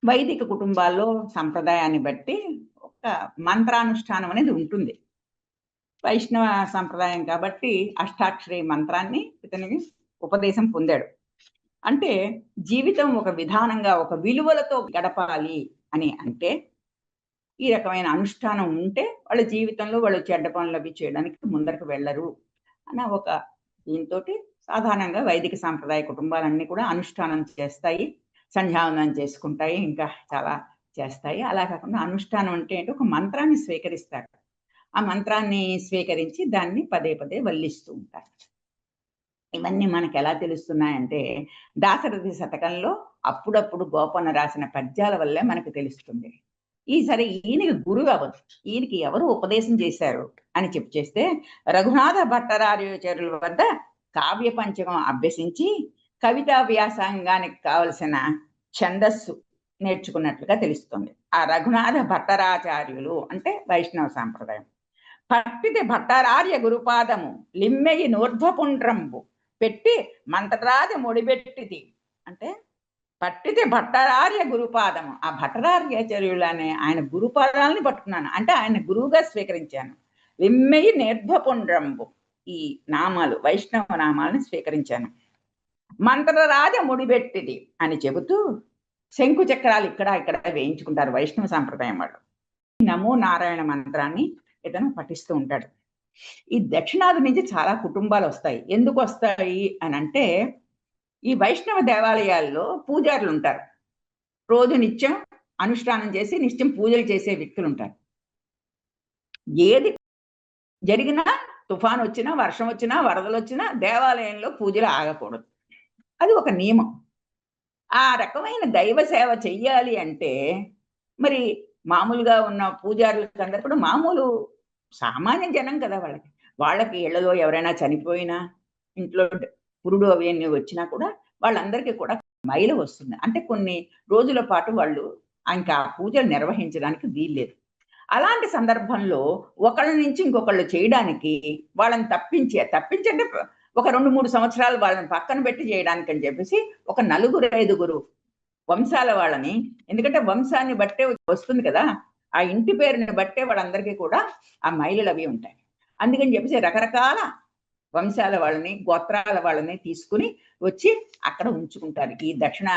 వైదిక కుటుంబాల్లో సంప్రదాయాన్ని బట్టి ఒక మంత్రానుష్ఠానం అనేది ఉంటుంది. వైష్ణవ సంప్రదాయం కాబట్టి అష్టాక్షరి మంత్రాన్ని ఇతనికి ఉపదేశం పొందాడు. అంటే జీవితం ఒక విధానంగా ఒక విలువలతో గడపాలి అని అంటే ఈ రకమైన అనుష్ఠానం ఉంటే వాళ్ళ జీవితంలో వాళ్ళు చెడ్డ పనులు అవి చేయడానికి ముందరకు వెళ్ళరు అన్న ఒక దీంతోటి సాధారణంగా వైదిక సాంప్రదాయ కుటుంబాలన్నీ కూడా అనుష్ఠానం చేస్తాయి, సంధ్యావందనం చేసుకుంటాయి, ఇంకా చాలా చేస్తాయి. అలా కాకుండా అనుష్ఠానం అంటే ఏంటి, ఒక మంత్రాన్ని స్వీకరిస్తారు. ఆ మంత్రాన్ని స్వీకరించి దాన్ని పదే పదే వల్లిస్తూ ఉంటారు. ఇవన్నీ మనకు ఎలా తెలుస్తున్నాయంటే దాశరథి శతకంలో అప్పుడప్పుడు గోపన్న రాసిన పద్యాల వల్లే మనకు తెలుస్తుంది. ఈసారి ఈయనకి గురువు అవ్వదు, ఈయనకి ఎవరు ఉపదేశం చేశారు అని చెప్పి చేస్తే రఘునాథ భట్టాచార్యుల వద్ద కావ్య పంచకం అభ్యసించి కవితా వ్యాసంగానికి కావలసిన ఛందస్సు నేర్చుకున్నట్లుగా తెలుస్తుంది. ఆ రఘునాథ భట్టాచార్యులు అంటే వైష్ణవ సాంప్రదాయం. పట్టిది భట్టారార్య గురుపాదము లిమ్మెయి నూర్ధ్వపుండ్రంబు పెట్టి మంత్రరాజ ముడిపెట్టిది అంటే పట్టితే భట్టారార్య గురుపాదము. ఆ భట్టారార్యాచార్యులు అనే ఆయన గురుపాదాలని పట్టుకున్నాను అంటే ఆయన గురువుగా స్వీకరించాను. లిమ్మెయి నిర్ధ్వపుండ్రంబు ఈ నామాలు వైష్ణవ నామాలను స్వీకరించాను. మంత్రరాజ ముడిపెట్టిది అని చెబుతూ శంకు చక్రాలు ఇక్కడ వేయించుకుంటారు వైష్ణవ సాంప్రదాయం వాళ్ళు. నమో నారాయణ మంత్రాన్ని ఇతను పఠిస్తూ ఉంటాడు. ఈ దక్షిణాది నుంచి చాలా కుటుంబాలు వస్తాయి. ఎందుకు వస్తాయి అని అంటే ఈ వైష్ణవ దేవాలయాల్లో పూజారులు ఉంటారు. రోజు నిత్యం అనుష్ఠానం చేసి నిత్యం పూజలు చేసే వ్యక్తులు ఉంటారు. ఏది జరిగినా, తుఫాను వచ్చినా, వర్షం వచ్చినా, వరదలు వచ్చినా దేవాలయంలో పూజలు ఆగకూడదు. అది ఒక నియమం. ఆ రకమైన దైవ సేవ చెయ్యాలి అంటే మరి మామూలుగా ఉన్న పూజారులకు అందరూ కూడా మామూలు సామాన్య జనం కదా వాళ్ళకి ఇళ్లలో ఎవరైనా చనిపోయినా, ఇంట్లో పురుడు అవన్నీ వచ్చినా కూడా వాళ్ళందరికీ కూడా మైల వస్తుంది. అంటే కొన్ని రోజుల పాటు వాళ్ళు ఇంకా పూజలు నిర్వహించడానికి వీల్లేదు. అలాంటి సందర్భంలో ఒకళ్ళ నుంచి ఇంకొకళ్ళు చేయడానికి వాళ్ళని తప్పించంటే ఒక 2-3 సంవత్సరాలు వాళ్ళని పక్కన పెట్టి చేయడానికి అని చెప్పేసి ఒక 4-5 వంశాల వాళ్ళని, ఎందుకంటే వంశాన్ని బట్టే వస్తుంది కదా, ఆ ఇంటి పేరుని బట్టే వాళ్ళందరికీ కూడా ఆ మైలులు అవి ఉంటాయి. అందుకని చెప్పేసి రకరకాల వంశాల వాళ్ళని, గోత్రాల వాళ్ళని తీసుకుని వచ్చి అక్కడ ఉంచుకుంటారు. ఈ దక్షిణ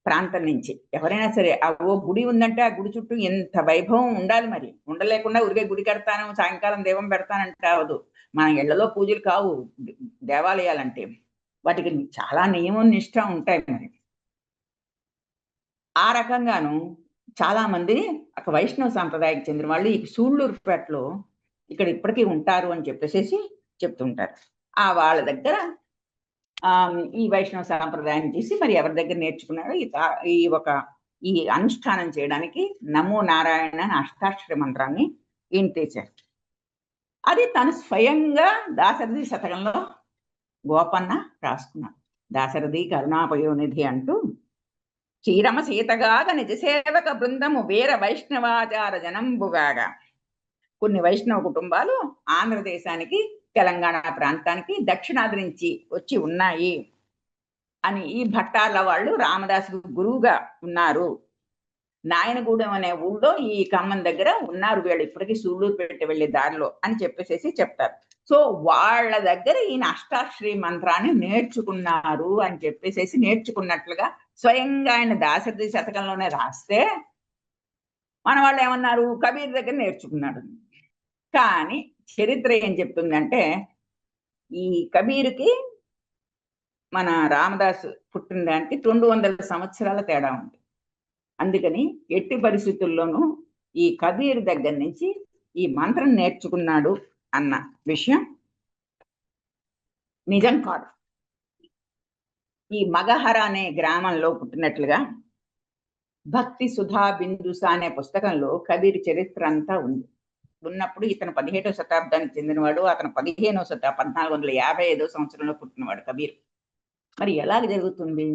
ప్రాంతం నుంచి ఎవరైనా సరే ఓ గుడి ఉందంటే ఆ గుడి చుట్టూ ఎంత వైభవం ఉండాలి. మరి ఉండలేకుండా ఊరికే గుడి కడతాను, సాయంకాలం దీపం పెడతానంటే అవదు. మన ఇళ్లలో పూజలు కావు దేవాలయాలంటే, వాటికి చాలా నియమం నిష్ఠ ఉంటాయి. మరి ఆ రకంగాను చాలా మంది ఒక వైష్ణవ సాంప్రదాయానికి చెందిన వాళ్ళు ఈ సూళ్ళూరుపేటలో ఇక్కడ ఇప్పటికీ ఉంటారు అని చెప్పేసి చెప్తుంటారు. ఆ వాళ్ళ దగ్గర ఈ వైష్ణవ సాంప్రదాయాన్ని తీసి మరి ఎవరి దగ్గర నేర్చుకున్నారో ఈ అనుష్ఠానం చేయడానికి నమో నారాయణ అని అష్టాక్షరి మంత్రాన్ని ఈయన తెచ్చారు. అది తను స్వయంగా దాశరథి శతకంలో గోపన్న రాసుకున్నాడు. దాశరథి కరుణాపయోనిధి అంటూ క్షీరమ సీతగాగ నిజ సేవక బృందము వీర వైష్ణవాచార జనంబుగాగా. కొన్ని వైష్ణవ కుటుంబాలు ఆంధ్రదేశానికి, తెలంగాణ ప్రాంతానికి దక్షిణాది నుంచి వచ్చి ఉన్నాయి అని ఈ భట్టార్ల వాళ్ళు రామదాసు గురువుగా ఉన్నారు. నాయనగూడెం అనే ఊళ్ళో ఈ ఖమ్మం దగ్గర ఉన్నారు వీళ్ళు ఇప్పటికీ సూళ్ళూరుపేట వెళ్ళే దారిలో అని చెప్పేసి చెప్తారు. సో వాళ్ళ దగ్గర ఈయన అష్టాక్షరి మంత్రాన్ని నేర్చుకున్నారు అని చెప్పేసి నేర్చుకున్నట్లుగా స్వయంగా ఆయన దాశరథి శతకంలోనే రాస్తే మన వాళ్ళు ఏమన్నారు, కబీర్ దగ్గర నేర్చుకున్నాడు. కానీ చరిత్ర ఏం చెప్తుందంటే ఈ కబీర్కి మన రామదాసు పుట్టిన దానికి 200 సంవత్సరాల తేడా ఉంది. అందుకని ఎట్టి పరిస్థితుల్లోనూ ఈ కబీర్ దగ్గర నుంచి ఈ మంత్రం నేర్చుకున్నాడు అన్న విషయం నిజం కాదు. ఈ మగహర అనే గ్రామంలో పుట్టినట్లుగా భక్తి సుధా బిందుస అనే పుస్తకంలో కబీర్ చరిత్ర అంతా ఉంది. ఉన్నప్పుడు ఇతను 17వ శతాబ్దానికి చెందినవాడు, అతను 1455 సంవత్సరంలో పుట్టినవాడు కబీర్. మరి ఎలాగ జరుగుతుంది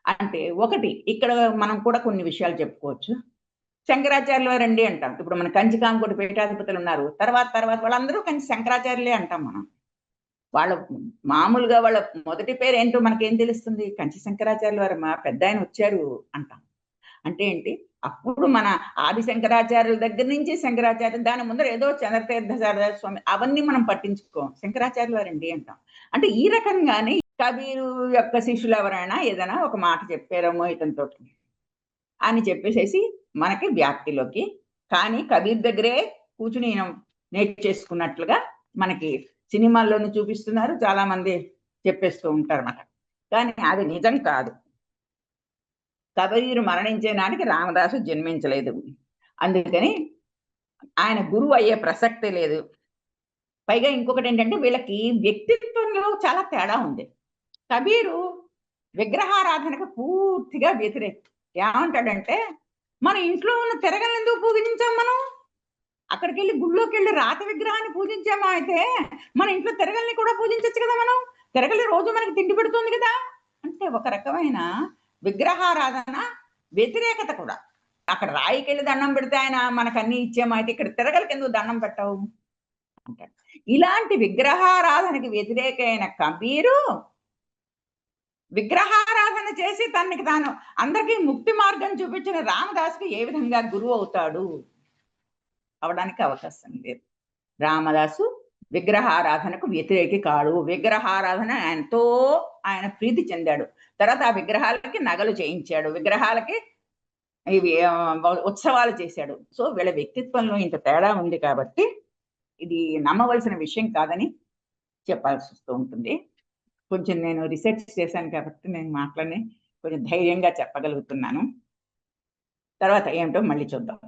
అంటే, ఒకటి ఇక్కడ మనం కూడా కొన్ని విషయాలు చెప్పుకోవచ్చు. శంకరాచార్యులు వారండి అంటాం. ఇప్పుడు మన కంచికాంకోటి పీఠాధిపతులు ఉన్నారు, తర్వాత వాళ్ళందరూ శంకరాచార్యులే అంటాం మనం. వాళ్ళ మామూలుగా వాళ్ళ మొదటి పేరు ఏంటో మనకేం తెలుస్తుంది, కంచి శంకరాచార్యుల వారు మా పెద్ద ఆయన వచ్చారు అంటాం. అంటే ఏంటి? అప్పుడు మన ఆది శంకరాచార్యుల దగ్గర నుంచి శంకరాచార్యులు దాని ముందర ఏదో చంద్రతీర్థ స్వామి అవన్నీ మనం పట్టించుకోం. శంకరాచార్యులు వారండి అంటాం. అంటే ఈ రకంగానే కబీరు యొక్క శిష్యులు ఎవరైనా ఏదైనా ఒక మాట చెప్పారేమో ఇతనితోటి అని చెప్పేసేసి మనకి వ్యాప్తిలోకి కానీ కబీర్ దగ్గరే కూర్చుని నేర్చేసుకున్నట్లుగా మనకి సినిమాల్లోనూ చూపిస్తున్నారు. చాలా మంది చెప్పేస్తూ ఉంటారన్నమాట. కానీ అది నిజం కాదు. కబీరు మరణించే నాటికి రామదాసు జన్మించలేదు. అందుకని ఆయన గురువు అయ్యే ప్రసక్తే లేదు. పైగా ఇంకొకటేంటంటే వీళ్ళకి వ్యక్తిత్వంలో చాలా తేడా ఉంది. కబీరు విగ్రహారాధనకు పూర్తిగా వ్యతిరేకం. ఏమంటాడంటే, మన ఇంట్లో ఉన్న తిరగలనెందుకు పూజించాం మనం? అక్కడికెళ్ళి గుళ్ళోకెళ్ళి రాతి విగ్రహాన్ని పూజించామా అయితే, మన ఇంట్లో తిరగలిని కూడా పూజించొచ్చు కదా మనం. తిరగలి రోజు మనకి తిండి పెడుతుంది కదా! అంటే ఒక రకమైన విగ్రహారాధన వ్యతిరేకత కూడా. అక్కడ రాయికెళ్ళి దండం పెడితే ఆయన మనకన్నీ ఇచ్చేమా అయితే ఇక్కడ తిరగలికెందుకు దండం పెట్టవు? అంటాడు. ఇలాంటి విగ్రహారాధనకి వ్యతిరేకమైన కబీరు విగ్రహారాధన చేసి తనకి తాను అందరికీ ముక్తి మార్గం చూపించిన రామదాసుకి ఏ విధంగా గురువు అవుతాడు? అవడానికి అవకాశం లేదు. రామదాసు విగ్రహారాధనకు వ్యతిరేకి కాడు. విగ్రహారాధన ఎంతో ఆయన ప్రీతి చెందాడు. తర్వాత ఆ విగ్రహాలకి నగలు చేయించాడు. విగ్రహాలకి ఇవి ఉత్సవాలు చేశాడు. సో వీళ్ళ వ్యక్తిత్వంలో ఇంత తేడా ఉంది కాబట్టి ఇది నమ్మవలసిన విషయం కాదని చెప్పాల్సి వస్తూ ఉంటుంది. కొంచెం నేను రిసెర్చ్ చేశాను కాబట్టి నేను మాటలని కొంచెం ధైర్యంగా చెప్పగలుగుతున్నాను. తర్వాత ఏమిటో మళ్ళీ చూద్దాం.